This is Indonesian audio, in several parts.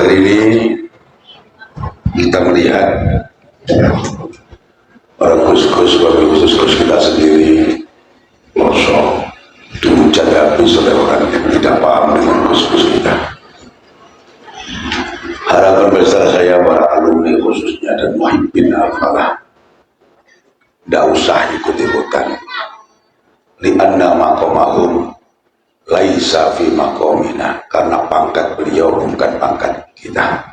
Hari ini kita melihat para gus-gus, wabil khusus kita sendiri merosot dihujat habis oleh orang yang tidak paham dengan gus-gus kita. Harapan besar saya para alumni khususnya dan muhibbin al-falah, tidak usah ikut-ikutan. Lianna maqamahum laisa fi maqamina, karena pangkat beliau bukan pangkat kita.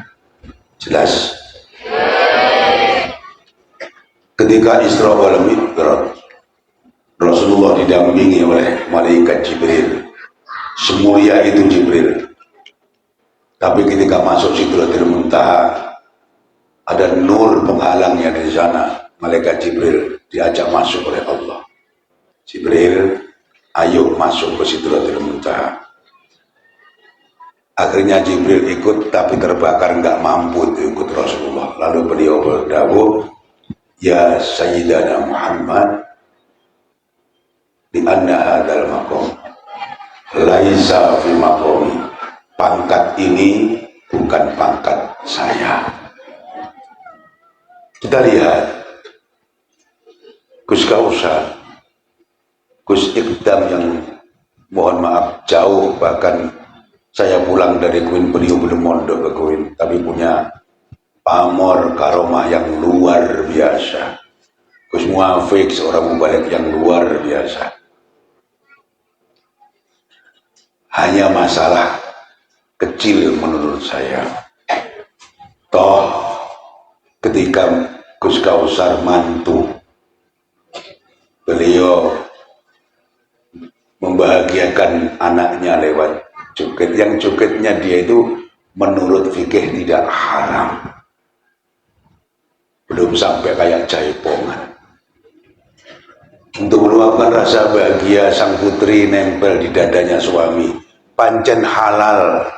Jelas? Ketika Isra wal Mi'raj, Rasulullah didampingi oleh malaikat Jibril. Semulia itu Jibril. Tapi ketika masuk Sidratul Muntaha, ada nur penghalangnya di sana. Malaikat Jibril diajak masuk oleh Allah. Jibril, ayo masuk ke Sidratul Muntaha. Akhirnya Jibril ikut, tapi terbakar, nggak mampu ikut Rasulullah. Lalu beliau berdawuh, ya Sayyidana Muhammad, di anna hadzal maqam laisa fi maqami, pangkat ini bukan pangkat saya. Kita lihat Gus Kausar, Gus Iqdam yang mohon maaf jauh, bahkan saya pulang dari Kuin, beliau belum mondok ke Kuin, tapi punya pamor karomah yang luar biasa. Gus Muafiq seorang mubalik yang luar biasa. Hanya masalah kecil menurut saya. Toh ketika Gus Kausar mantu, beliau membahagiakan anaknya lewat joget. Yang jogetnya dia itu menurut fikih tidak haram. Belum sampai kayak jaipongan. Untuk meluapkan rasa bahagia sang putri nempel di dadanya suami, pancen halal.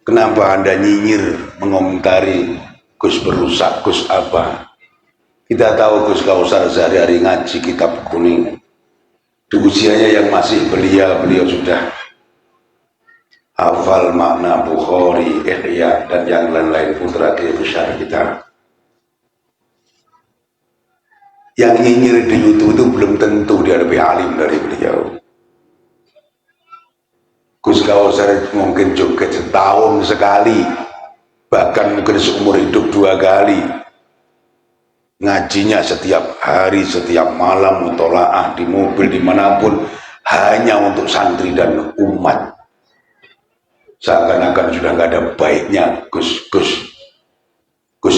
Kenapa Anda nyinyir mengomentari Gus berusak, Gus apa? Kita tahu Gus Kausar sehari-hari ngaji kitab kuning. Di usianya yang masih belia, beliau sudah hafal makna Bukhari, Ihya, dan yang lain-lain, putra kiai besar kita. Yang nyinyir di YouTube itu belum tentu dia lebih alim dari beliau. Gus Kausar mungkin joget setahun sekali, bahkan mungkin seumur hidup 2 kali. Ngajinya setiap hari, setiap malam, mutolaah di mobil, dimanapun, hanya untuk santri dan umat. Seakan-akan sudah nggak ada baiknya Gus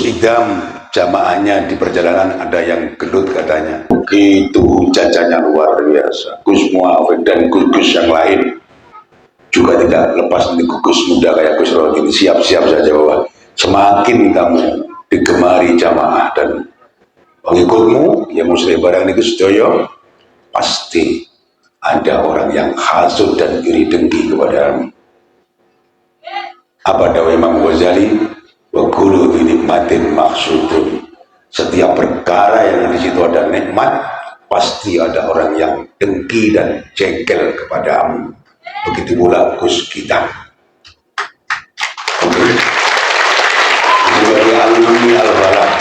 Idam, jamaahnya di perjalanan ada yang gelut katanya. Begitu jajanya luar biasa. Gus Muafiq dan Gus yang lain juga tidak lepas dari Gus muda kayak Gus Rodin. Siap-siap saja bahwa semakin kamu digemari jamaah dan pengikutmu yang muslim barang itu sedoyo, pasti ada orang yang hasud dan iri dengki kepadamu. Apa dawai Imam Ghazali? Wa kullu nikmatin maksudun. Setiap perkara yang di situ ada nikmat, pasti ada orang yang dengki dan jengkel kepadamu. Begitu pula Gus kita. Sebagai alumni al-falah,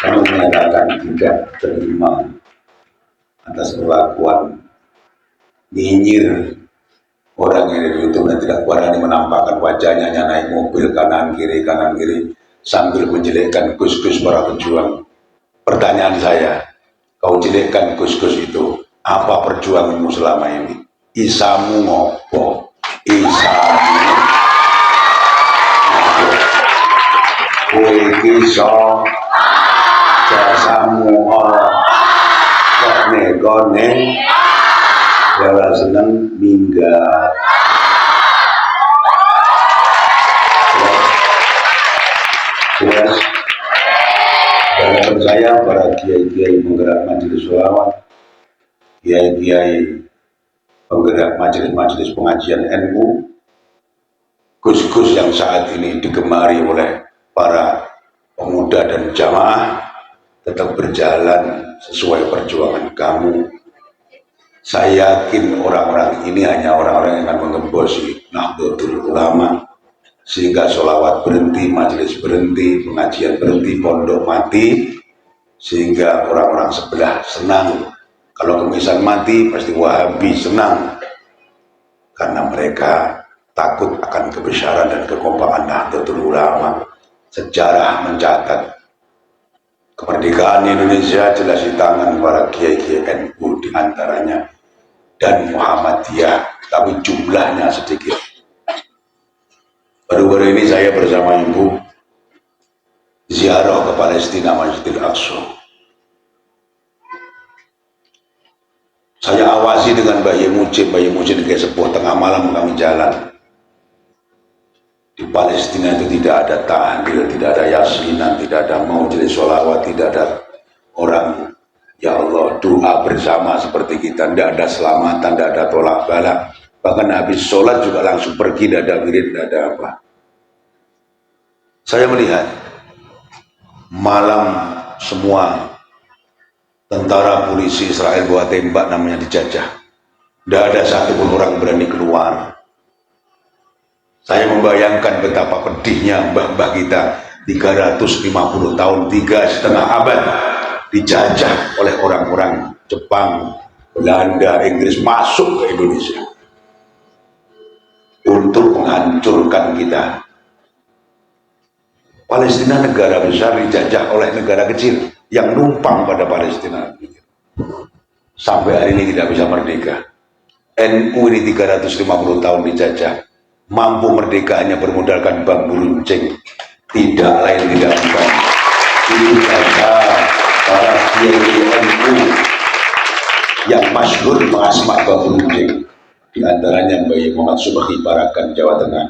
kami menyatakan tidak terima atas perlakuan nyinyir orang yang di YouTube yang tidak berani menampakkan wajahnya, hanya naik mobil kanan kiri sambil menjelekkan gus-gus para pejuang. Pertanyaan saya, kau jelekkan gus-gus itu, apa perjuanganmu selama ini? Isamu ngopo? Isamu Wikiso jasamu kone ya seneng minggat. Jelas. Harapan saya para kiai-kiai penggerak majelis sholawat, kiai-kiai penggerak majelis-majelis pengajian NU, gus-gus yang saat ini digemari oleh para pemuda dan jamaah, tetap berjalan sesuai perjuangan kamu. Saya yakin orang-orang ini hanya orang-orang yang akan mengembosi Nahdlatul Ulama, sehingga sholawat berhenti, majelis berhenti, pengajian berhenti, pondok mati, sehingga orang-orang sebelah senang. Kalau kemisan mati pasti Wahabi senang, karena mereka takut akan kebesaran dan kekompakan Nahdlatul Ulama. Sejarah mencatat kemerdekaan Indonesia jelas di tangan para kiai-kiai NU diantaranya dan Muhammadiyah, tapi jumlahnya sedikit. Baru-baru ini saya bersama ibu ziarah ke Palestina, Masjidil Aqsa. Saya awasi dengan Bayi Mujib kayak sebuah tengah malam kami jalan. Di Palestina itu tidak ada tahlil, tidak ada yasinan, tidak ada majelis sholawat, tidak ada orang ya Allah doa bersama seperti kita, tidak ada selamatan, tidak ada tolak balak. Bahkan habis sholat juga langsung pergi, tidak ada wirid, tidak ada apa. Saya melihat malam semua tentara polisi Israel bawa tembak namanya dijajah. Tidak ada satupun orang berani keluar. Saya membayangkan betapa pedihnya mbah-mbah kita 350 tahun, 3,5 abad dijajah oleh orang-orang Jepang, Belanda, Inggris masuk ke Indonesia untuk menghancurkan kita. Palestina negara besar dijajah oleh negara kecil yang numpang pada Palestina. Sampai hari ini tidak bisa merdeka. NU ini 350 tahun dijajah. Mampu merdeka hanya bermodalkan bambu runcing, tidak lain tidak bukan. Ini saja para kiai NU yang masyhur mengasmak bambu runcing. Di antaranya Mbah Muhammad Subhi Parakan, Jawa Tengah,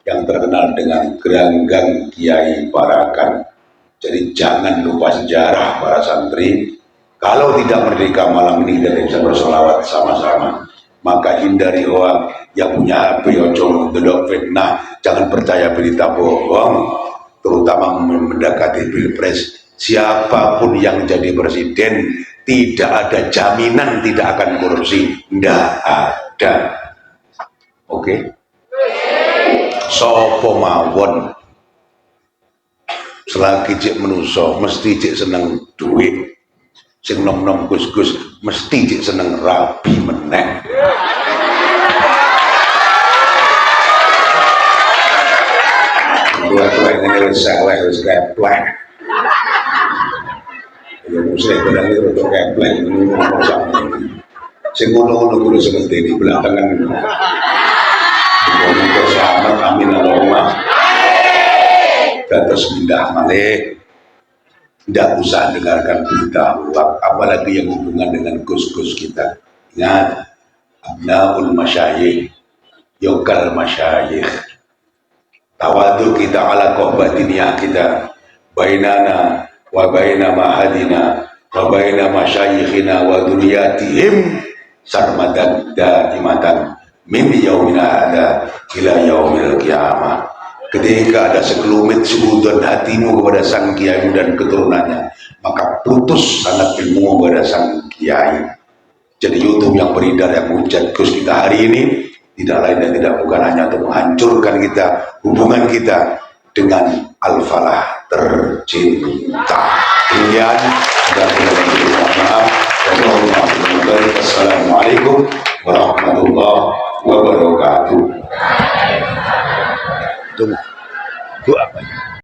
yang terkenal dengan Geranggang Kiai Parakan. Jadi jangan lupa sejarah para santri. Kalau tidak merdeka malam ini tidak bisa bersolawat sama-sama. Maka hindari hoak. Yang punya HP ojo delok fitnah, jangan percaya berita bohong, terutama mendekati pilpres. Siapapun yang jadi presiden tidak ada jaminan tidak akan korupsi, tidak ada. Oke? Sopo mawon selagi cik menuso mesti cik seneng duit, sing nom-nom gus-gus mesti cik seneng rabi meneng. Tua-tua ini harus salah, harus keplek. Ya muslim barang itu untuk keplek ini nomor sama ini. Ngono-ngono kudu seperti ini belakangan. Untuk selamat amin Allahumma. Terus pindah malih. Tidak usah dengarkan berita hoak, apalagi yang hubungan dengan gus-gus kita. Ingat, abnaul masyayikh, yokal masyayikh. Tawadu kita ala kohbatiniyah kita bainana wa baina mahadina wa baina masyayikhina wa duriyatihim sarmadan daimatan min yaumina hadza ila yaumil qiyamah. Ketika ada sekelumit seudon hatimu kepada sang kiai dan keturunannya, maka putus sangat ilmu kepada sang kiai. Jadi YouTube yang beredar yang hujat Gus kita hari ini tidak lain dan tidak bukan hanya untuk menghancurkan kita, hubungan kita dengan Al-Falah tercinta. Demikian dan maaf. Wassalamualaikum warahmatullahi wabarakatuh. Tunggu, doa apa?